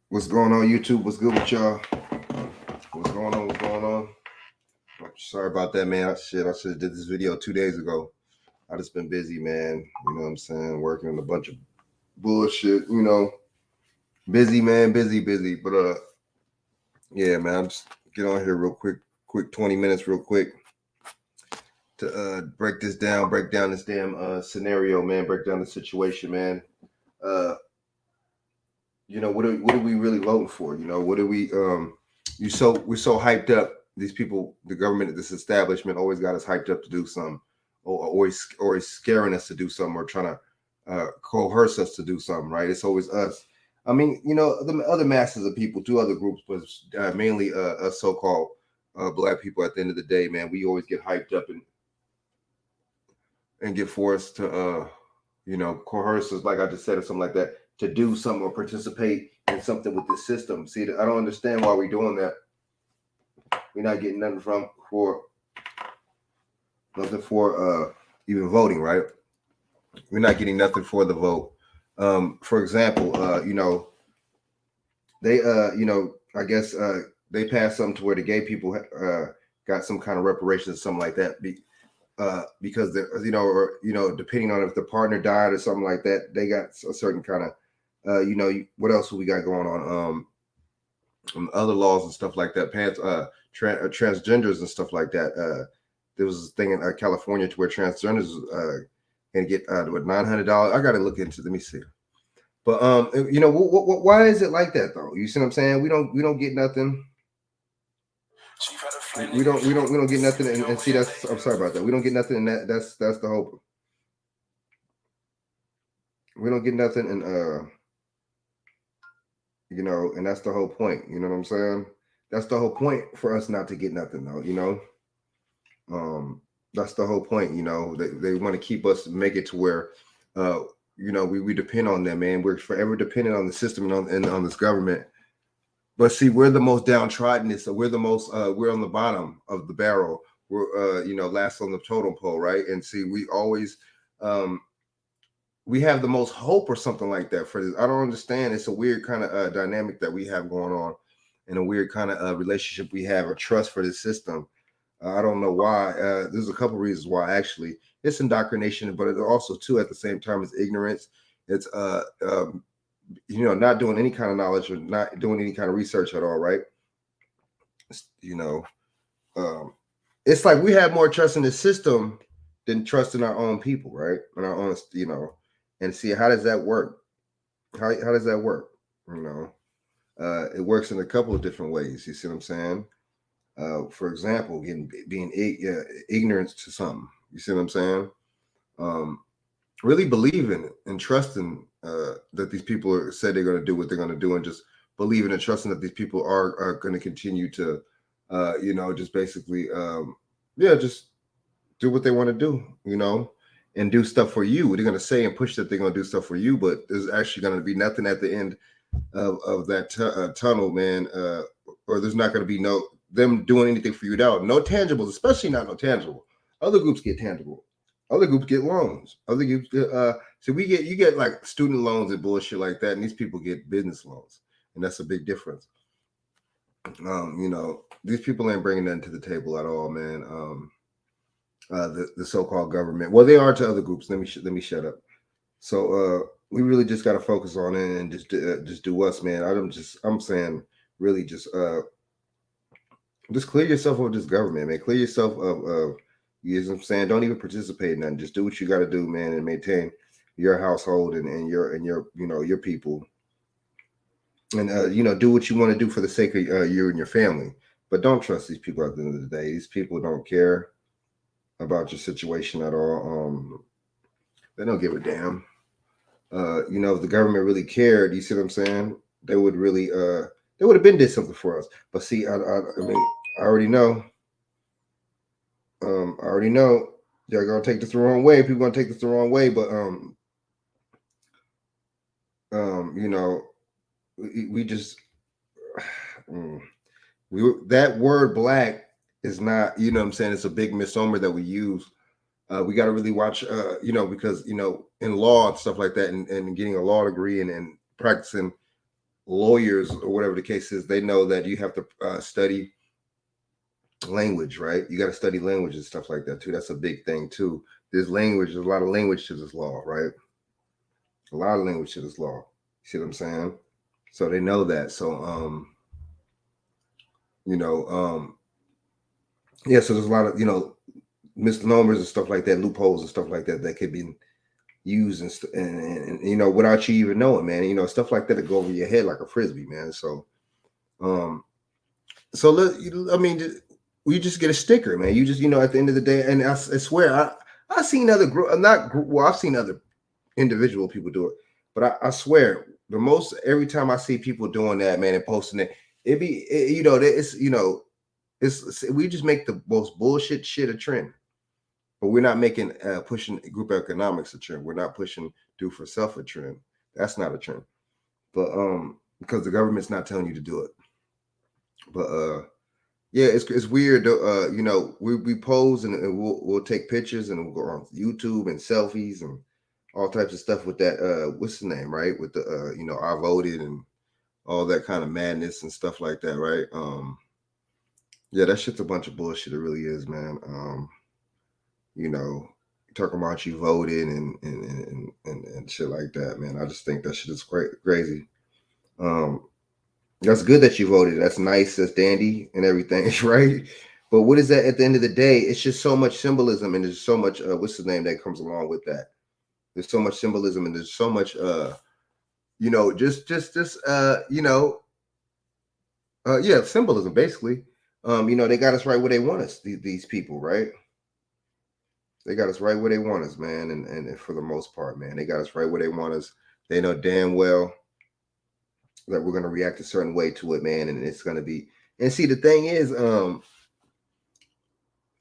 What's going on, YouTube? What's good with y'all? What's going on? What's going on? Sorry about that, man. I should have did this video 2 days ago. I just been busy, man. You know what I'm saying? Working on a bunch of bullshit. Busy, man. Busy. But yeah, man. I'm just get on here real quick 20 minutes, real quick to break this down, break down this damn scenario, man. Break down the situation, man. Uh, what are we really voting for? What are we we're so hyped up. These people, the government, this establishment always got us hyped up to do something, or always scaring us to do something, or trying to coerce us to do something, right? It's always us. I mean, the other masses of people, two other groups, but mainly us so-called black people. At the end of the day, man, we always get hyped up and get forced to coerce us, like I just said, or something like that, to do something or participate in something with this system. See, I don't understand why we're doing that. We're not getting nothing for even voting, right? We're not getting nothing for the vote. For example, they I guess they passed something to where the gay people got some kind of reparations, something like that. Because they're, depending on if the partner died or something like that, they got a certain kind of what else we got going on? Other laws and stuff like that. Transgenders and stuff like that. There was a thing in California to where transgenders can get with $900. I got to look into. Let me see. But why is it like that though? You see what I'm saying? We don't get nothing. We don't get nothing. And see, that's, I'm sorry about that. We don't get nothing. And that's the hope. We don't get nothing, and and that's the whole point. You know what I'm saying? That's the whole point for us not to get nothing, though. That's the whole point. They want to keep us, make it to where, we depend on them, man. We're forever dependent on the system and on this government. But see, we're the most downtrodden. So we're the most. We're on the bottom of the barrel. We're last on the totem pole, right? And see, we always. We have the most hope or something like that for this. I don't understand. It's a weird kind of dynamic that we have going on, and a weird kind of relationship we have, or trust for this system. I don't know why. There's a couple reasons why. Actually, it's indoctrination, but it also too at the same time is ignorance. It's not doing any kind of knowledge, or not doing any kind of research at all, right? You know, it's like we have more trust in the system than trust in our own people, right? And our own, and see, how does that work? How does that work? It works in a couple of different ways. You see what I'm saying? For example, being ignorant to something. You see what I'm saying? Really believing and trusting that these people said they're going to do what they're going to do, and just believing and trusting that these people are going to continue to, just basically, just do what they want to do, and do stuff for you. They're going to say and push that they're going to do stuff for you, but there's actually going to be nothing at the end of that tunnel, man. Or there's not going to be them doing anything for you at all. No tangibles, especially not no tangible. Other groups get tangible. Other groups get loans. Other groups get, so you get like student loans and bullshit like that, and these people get business loans, and that's a big difference. These people ain't bringing nothing to the table at all, man. The so-called government. Well, they are to other groups. Let me shut up. So we really just got to focus on it and just do us, man. I'm saying really just clear yourself of this government, man. Clear yourself of you know what I'm saying. Don't even participate in that. Just do what you got to do, man, and maintain your household and your your people, and do what you want to do for the sake of you and your family. But don't trust these people at the end of the day. These people don't care about your situation at all. They don't give a damn. If the government really cared, you see what I'm saying? They would really they would have been did something for us. But see, I mean, I already know. I already know y'all gonna take this the wrong way. People gonna take this the wrong way, but we just that word black is not, what I'm saying, it's a big misnomer that we use. We got to really watch, because in law and stuff like that, and getting a law degree and practicing lawyers or whatever the case is, they know that you have to study language, right? You got to study language and stuff like that too. That's a big thing too. There's language, there's a lot of language to this law, right? A lot of language to this law. See what I'm saying? So they know that. So you know, yeah, so there's a lot of, misnomers and stuff like that, loopholes and stuff like that that could be used and without you even knowing, man. Stuff like that to go over your head like a frisbee, man. So um so I mean, you just get a sticker, man. You just, at the end of the day, and I swear, I've seen other I've seen other individual people do it, but I swear, the most every time I see people doing that, man, and posting it, it's we just make the most bullshit shit a trend, but we're not making pushing group economics a trend. We're not pushing do for self a trend. That's not a trend, but because the government's not telling you to do it, but yeah, it's weird. We pose and we'll take pictures and we'll go on YouTube and selfies and all types of stuff with that. What's the name, right? With the I voted and all that kind of madness and stuff like that, right? Yeah, that shit's a bunch of bullshit. It really is, man. You know, talking about you voted and shit like that, man. I just think that shit is crazy. That's good that you voted. That's nice. That's dandy and everything, right? But what is that at the end of the day? It's just so much symbolism and there's so much what's the name that comes along with that. There's so much symbolism and there's so much yeah, symbolism basically. They got us right where they want us, these people, right? They got us right where they want us, man, and for the most part, man, they got us right where they want us. They know damn well that we're gonna react a certain way to it, man, and it's gonna be. And see, the thing is, now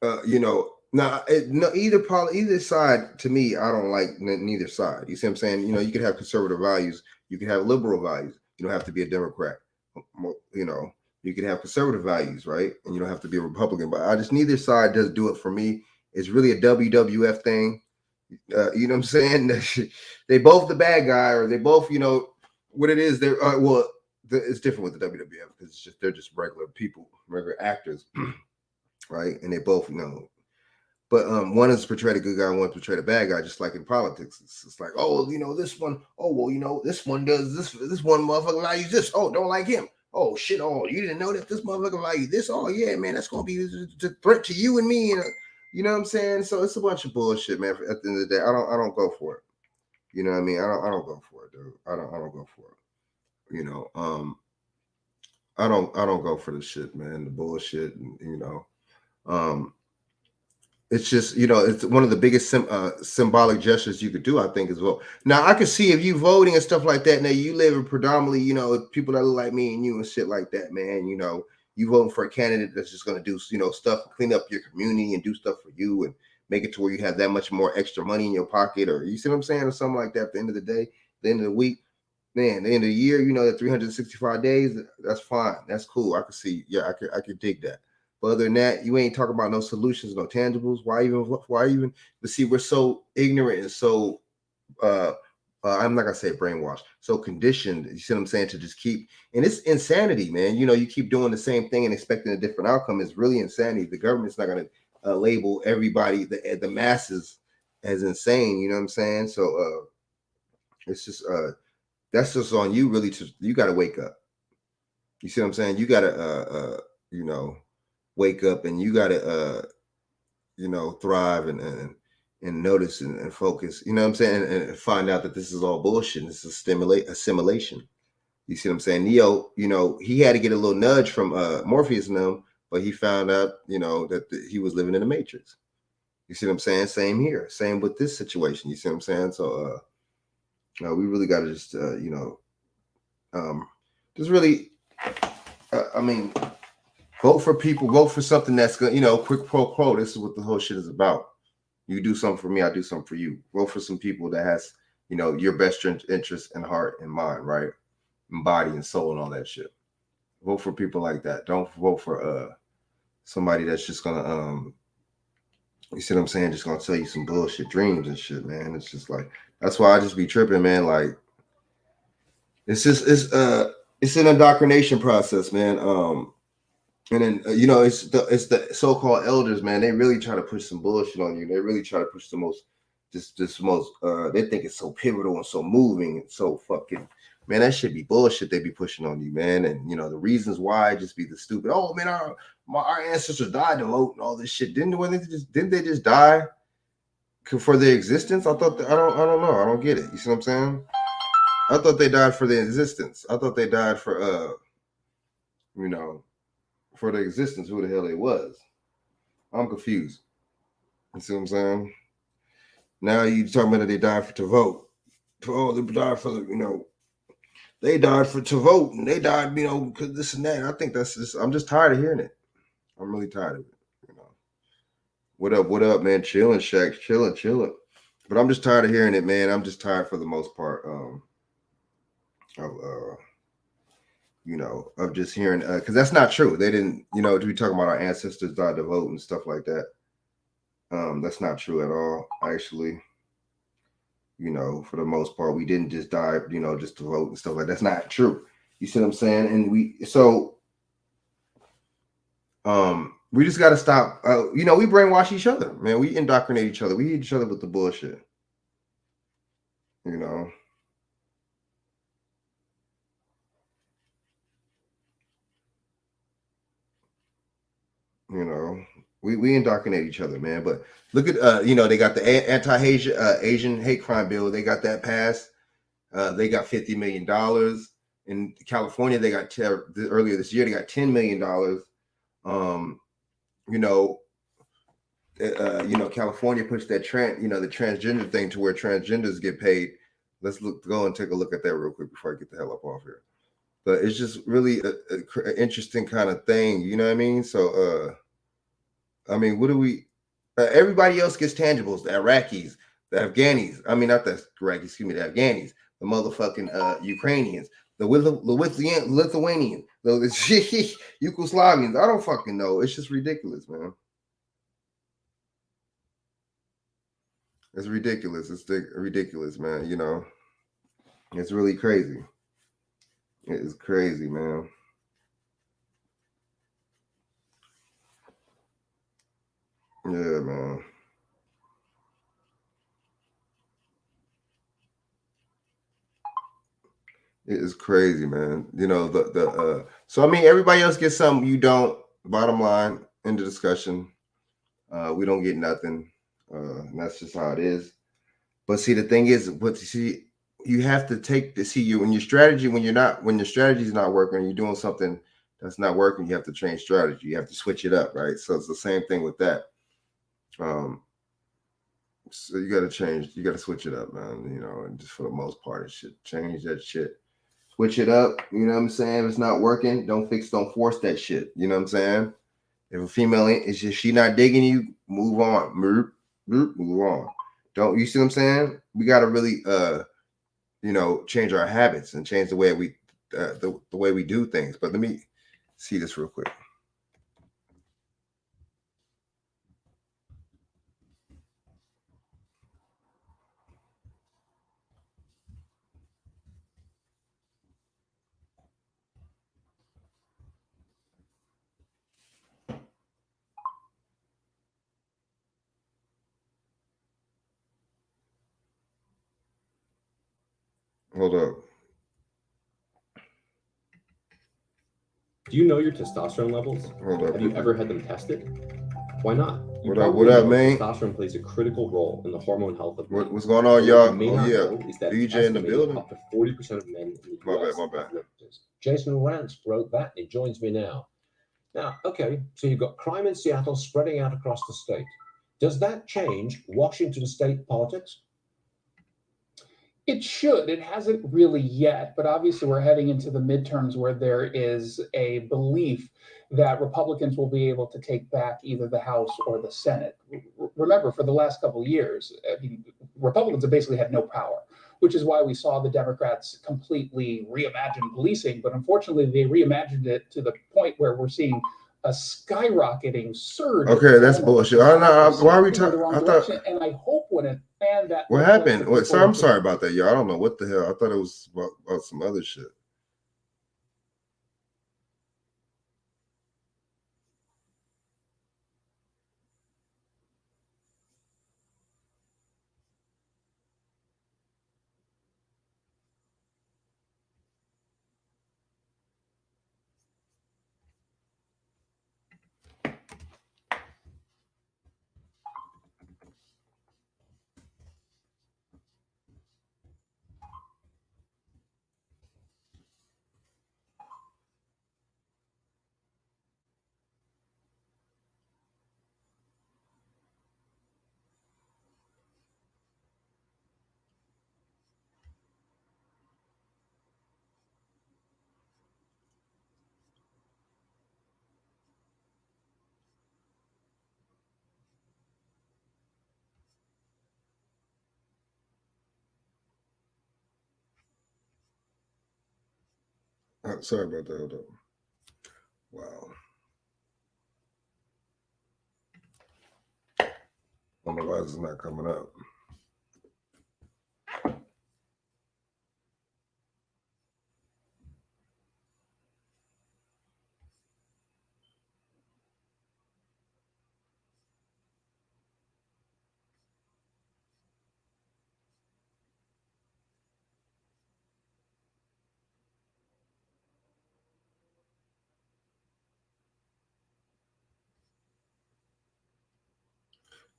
no either side to me, I don't like neither side. You see what I'm saying? You could have conservative values, you could have liberal values. You don't have to be a Democrat. You could have conservative values, right? And you don't have to be a Republican. But I just neither side does do it for me. It's really a WWF thing. You know what I'm saying? They both the bad guy, or they both, what it is. They're it's different with the WWF because they're just regular people, regular actors, right? And they both, but one is portrayed a good guy, one portrayed a bad guy, just like in politics. It's like, oh, this one, oh, well, this one does this one motherfucker values this. Oh, don't like him. Oh shit! Oh, you didn't know that this motherfucker values this. Oh yeah, man, that's gonna be a threat to you and me. You know what I'm saying? So it's a bunch of bullshit, man. At the end of the day, I don't go for it. You know what I mean? I don't go for it, dude. I don't go for it. I don't go for the shit, man. The bullshit, and, it's just, it's one of the biggest symbolic gestures you could do, I think, as well. Now I could see if you voting and stuff like that. Now you live in predominantly, people that look like me and you and shit like that, man. You voting for a candidate that's just going to do, stuff, clean up your community and do stuff for you and make it to where you have that much more extra money in your pocket, or you see what I'm saying, or something like that. At the end of the day, the end of the week, man, the end of the year, that 365 days, that's fine. That's cool. I could see, yeah, I could dig that. But other than that, you ain't talking about no solutions, no tangibles. Why even? But see, we're so ignorant and so I'm not gonna say brainwashed, so conditioned. You see what I'm saying? To just keep, and it's insanity, man. You keep doing the same thing and expecting a different outcome is really insanity. The government's not gonna label everybody, the masses, as insane. You know what I'm saying? So it's just that's just on you. Really, you got to wake up. You see what I'm saying? You got to wake up, and you got to thrive and notice and focus. You know what I'm saying? And find out that this is all bullshit. This is assimilation. You see what I'm saying? Neo, he had to get a little nudge from Morpheus and them, but he found out, that he was living in the Matrix. You see what I'm saying? Same here. Same with this situation. You see what I'm saying? So, we really got to just, just really, I mean, vote for people, vote for something that's good, quick pro quo. This is what the whole shit is about. You do something for me, I do something for you. Vote for some people that has, your best interest and heart and mind, right? And body and soul and all that shit. Vote for people like that. Don't vote for somebody that's just gonna you see what I'm saying, just gonna tell you some bullshit dreams and shit, man. It's just like, that's why I just be tripping, man. Like, it's just it's an indoctrination process, man. And then it's the so-called elders, man. They really try to push some bullshit on you. They really try to push the most, this most. They think it's so pivotal and so moving and so fucking. Man, that should be bullshit. They be pushing on you, man. And the reasons why just be the stupid. Oh man, our ancestors died to vote and all this shit. Didn't they just die for their existence? I thought I don't know. I don't get it. You see what I'm saying? I thought they died for their existence. I thought they died for you know for their existence. Who the hell they was? I'm confused. You see what I'm saying? Now you talking about that they died to vote. Oh, they died for they died to vote and they died because this and that. And I think that's just. I'm just tired of hearing it. I'm really tired of it. What up? What up, man? Chilling, Shaq. Chilling. But I'm just tired of hearing it, man. I'm just tired for the most part. Of of just hearing because that's not true. They didn't, we talking about our ancestors died to vote and stuff like that. That's not true at all. Actually, for the most part, we didn't just die, just to vote and stuff like that. That's not true. You see what I'm saying? And we just got to stop. We brainwash each other, man. We indoctrinate each other. We hit each other with the bullshit. We indoctrinate each other, man. But look at they got the anti-Asian hate crime bill. They got that passed. They got $50 million. In California, they got earlier this year. They got $10 million. California pushed that the transgender thing to where transgenders get paid. Let's go and take a look at that real quick before I get the hell up off here. But it's just really an interesting kind of thing. You know what I mean? So, what do we? Everybody else gets tangibles. The Iraqis, the Afghanis. I mean, not the Iraqis. Excuse me, the Afghanis, the motherfucking Ukrainians, the Lithuanians, the Yugoslavians. I don't fucking know. It's just ridiculous, man. It's ridiculous. It's ridiculous, man. It's really crazy. It is crazy, man. Yeah, man. It is crazy, man. So I mean, everybody else gets something you don't. Bottom line in the discussion, we don't get nothing. And that's just how it is. But see, the thing is, you have to take the you when your strategy when your strategy is not working, you're doing something that's not working. You have to change strategy. You have to switch it up, right? So it's the same thing with that. So you got to change. You got to switch it up, man. And just for the most part, it should change that shit. Switch it up. You know what I'm saying? If it's not working, don't force that shit. You know what I'm saying? If a female is just she not digging you, move on. Move on. Don't you see what I'm saying? We got to really change our habits and change the way the way we do things. But let me see this real quick. Hold up. Do you know your testosterone levels? Hold up. Have you ever had them tested? Why not? What up, man? Testosterone plays a critical role in the hormone health of men. What's going on, y'all? What you may not know is that DJ in the building. Up to 40% of men in the US. My bad. Jason Rance wrote that. He joins me now. Now, okay, so you've got crime in Seattle spreading out across the state. Does that change Washington state politics? It should. It hasn't really yet, but obviously we're heading into the midterms where there is a belief that Republicans will be able to take back either the House or the Senate. Remember, for the last couple of years, Republicans have basically had no power, which is why we saw the Democrats completely reimagine policing. But unfortunately, they reimagined it to the point where we're seeing a skyrocketing surge. Okay, that's bullshit. I don't know. Why are we talking? I thought, and I hope when it and that. What happened? I'm sorry about that, y'all. I don't know what the hell. I thought it was about some other shit. Sorry about that. Hold on. Wow. I don't know why this is not coming up.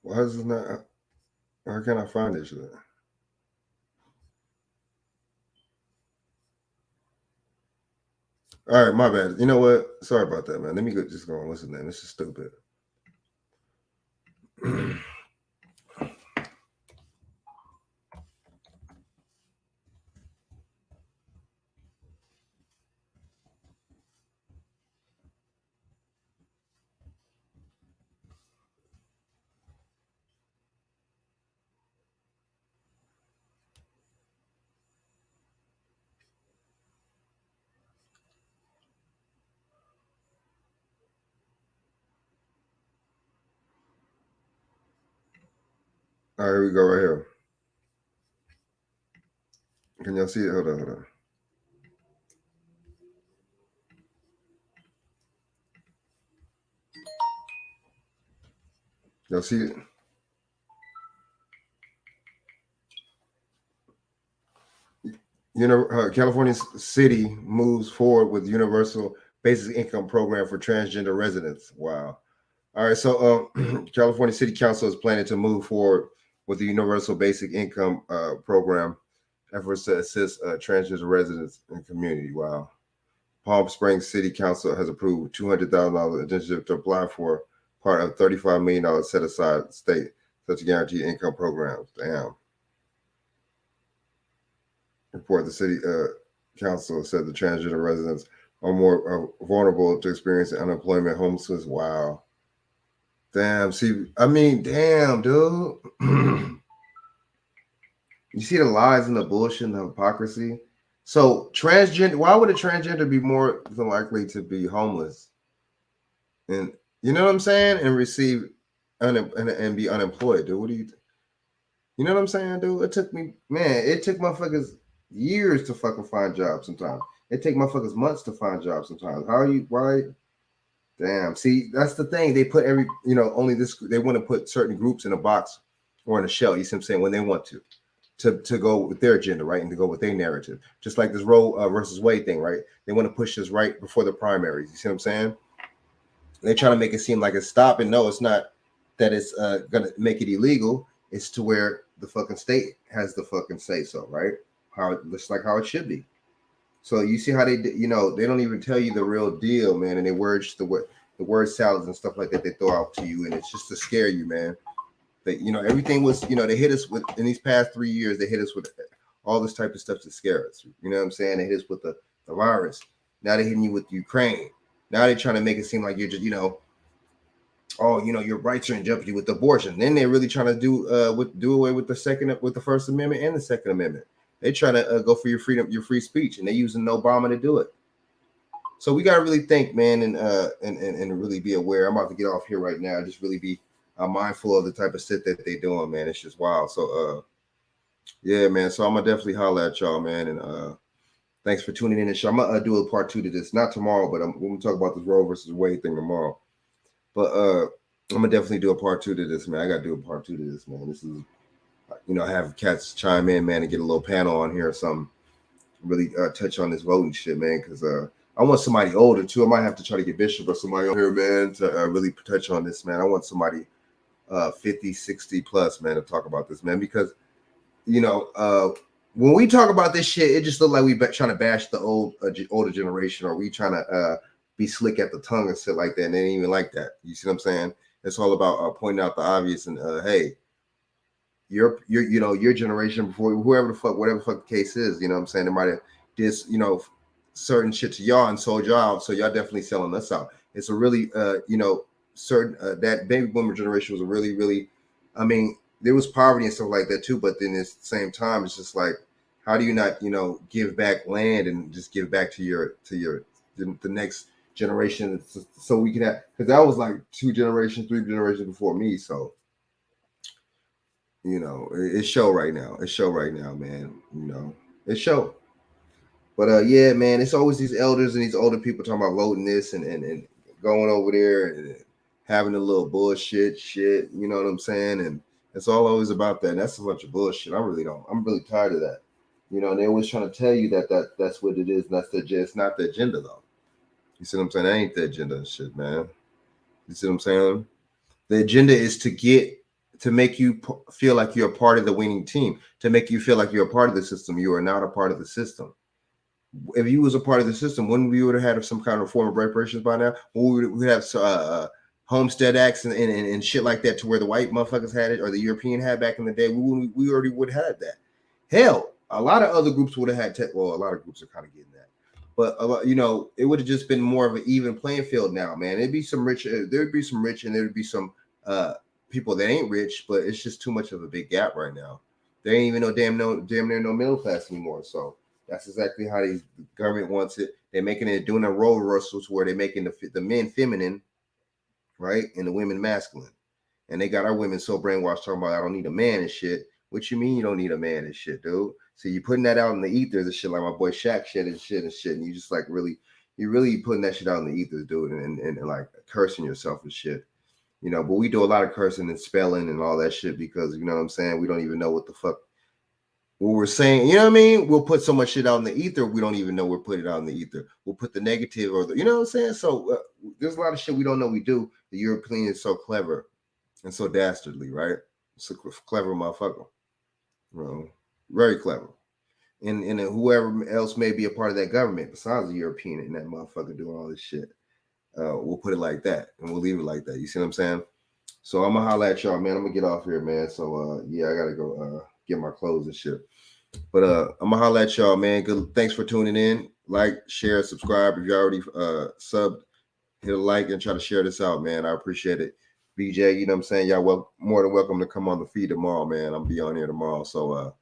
Why is this not? How can I find this shit? All right, my bad. You know what? Sorry about that, man. Let me just go on. What's his name? This is stupid. All right, here we go right here. Can y'all see it? Hold on. Y'all see it? California city moves forward with universal basic income program for transgender residents. Wow. All right, so California City Council is planning to move forward with the universal basic income program efforts to assist transgender residents and community. Wow. Palm Springs City Council has approved $200,000 initiative to apply for part of $35 million set aside state such guaranteed income programs. Damn. Report the city council said the transgender residents are more vulnerable to experiencing unemployment, homelessness. Wow. Damn. See, I mean, damn, dude. You see the lies and the bullshit and the hypocrisy. So transgender, why would a transgender be more than likely to be homeless? And you know what I'm saying? And receive and be unemployed, dude. What do you you know what I'm saying, dude? It took motherfuckers years to fucking find jobs sometimes. It take motherfuckers months to find jobs sometimes. Why? Damn. See, that's the thing. They put only this, they want to put certain groups in a box or in a shell, you see what I'm saying, when they want to go with their agenda, right? And to go with their narrative. Just like this Roe versus Wade thing, right? They want to push this right before the primaries. You see what I'm saying? They're trying to make it seem like it's stopping. No, it's not that it's gonna make it illegal. It's to where the fucking state has the fucking say so, right? Just like how it should be. So you see how they don't even tell you the real deal, man, and they the word salads and stuff like that they throw out to you, and it's just to scare you, man. That everything was, they hit us with in these past 3 years, they hit us with all this type of stuff to scare us. You know what I'm saying? They hit us with the virus. Now they're hitting you with Ukraine. Now they're trying to make it seem like you're just, your rights are in jeopardy with abortion. Then they're really trying to do away with the First Amendment and the Second Amendment. They're trying to go for your freedom, your free speech, and they're using Obama to do it. So we gotta really think, man, and really be aware. I'm about to get off here right now. Just really be mindful of the type of shit that they're doing, man. It's just wild. So yeah, man. So I'm gonna definitely holler at y'all, man, and thanks for tuning in. And I'm gonna do a part 2 to this, not tomorrow, but we're gonna talk about this Roe versus Wade thing tomorrow. But I'm gonna definitely do a part 2 to this, man. I gotta do a part 2 to this, man. This is, have cats chime in, man, and get a little panel on here or something. Really touch on this voting shit, man, because I want somebody older too. I might have to try to get Bishop or somebody on here, man, to really touch on this, man. I want somebody 50, 60 plus, man, to talk about this, man, because when we talk about this shit, it just look like we trying to bash the older generation, or we trying to be slick at the tongue and shit like that, and they ain't even like that. You see what I'm saying? It's all about pointing out the obvious and hey, your generation before whatever the fuck the case is, you know what I'm saying? They might have did certain shit to y'all and sold y'all out, so y'all definitely selling us out. It's a really certain that baby boomer generation was a really, I mean, there was poverty and stuff like that too, but then at the same time, it's just like How do you not, give back land and just give back to the next generation, so we can have, because that was like 2 generations, 3 generations before me. So it's show right now. It's show right now, man. It's show. But yeah, man, it's always these elders and these older people talking about voting this and going over there and having a little bullshit shit. You know what I'm saying? And it's all always about that. And that's a bunch of bullshit. I'm really tired of that. And they're always trying to tell you that's what it is. And it's not the agenda though. You see what I'm saying? That ain't the agenda and shit, man. You see what I'm saying? The agenda is to make you feel like you're a part of the winning team, to make you feel like you're a part of the system. You are not a part of the system. If you was a part of the system, wouldn't we would have had some kind of form of reparations by now? We would have homestead acts and shit like that, to where the white motherfuckers had it or the European had back in the day. We already would have had that. Hell, a lot of other groups would have had a lot of groups are kind of getting that. But it would have just been more of an even playing field now, man. There'd be some rich and there'd be some people that ain't rich, but it's just too much of a big gap right now. There ain't even damn near no middle class anymore. So that's exactly how the government wants it. They're doing a role reversal to where they're making the men feminine, right, and the women masculine. And they got our women so brainwashed talking about I don't need a man and shit. What you mean you don't need a man and shit, dude? So you putting that out in the ethers and shit, like my boy Shaq shit, and you just like you're really putting that shit out in the ethers, dude, and like cursing yourself and shit. But we do a lot of cursing and spelling and all that shit because you know what I'm saying, we don't even know what the fuck what we're saying. You know what I mean? We'll put so much shit out in the ether, we don't even know we're putting it out in the ether. We'll put the negative or you know what I'm saying? So there's a lot of shit we don't know we do. The European is so clever and so dastardly, right? It's a clever motherfucker. Very clever. And whoever else may be a part of that government besides the European and that motherfucker doing all this shit. We'll put it like that and we'll leave it like that. You see what I'm saying? So I'm gonna holla at y'all, man. I'm gonna get off here, man. So yeah, I gotta go get my clothes and shit. But I'm gonna holla at y'all, man. Good. Thanks for tuning in. Like, share, subscribe. If you already subbed, hit a like and try to share this out, man. I appreciate it. BJ, you know what I'm saying? Y'all more than welcome to come on the feed tomorrow, man. I'll be on here tomorrow. So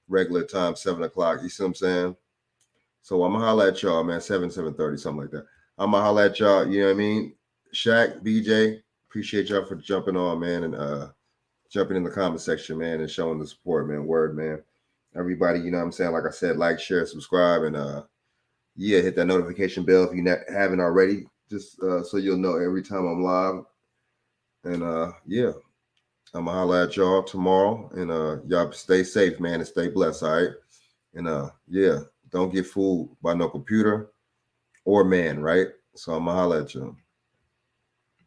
regular time, 7 o'clock. You see what I'm saying? So I'm gonna holla at y'all, man. 7:30, something like that. I'm gonna holla at y'all, you know what I mean? Shaq, BJ, appreciate y'all for jumping on, man, and jumping in the comment section, man, and showing the support, man. Word, man. Everybody, you know what I'm saying? Like I said, like, share, subscribe, and yeah, hit that notification bell if you haven't already, just so you'll know every time I'm live. And yeah, I'm gonna holla at y'all tomorrow, and y'all stay safe, man, and stay blessed, all right? And yeah, don't get fooled by no computer or man, right? So I'm gonna holla at you.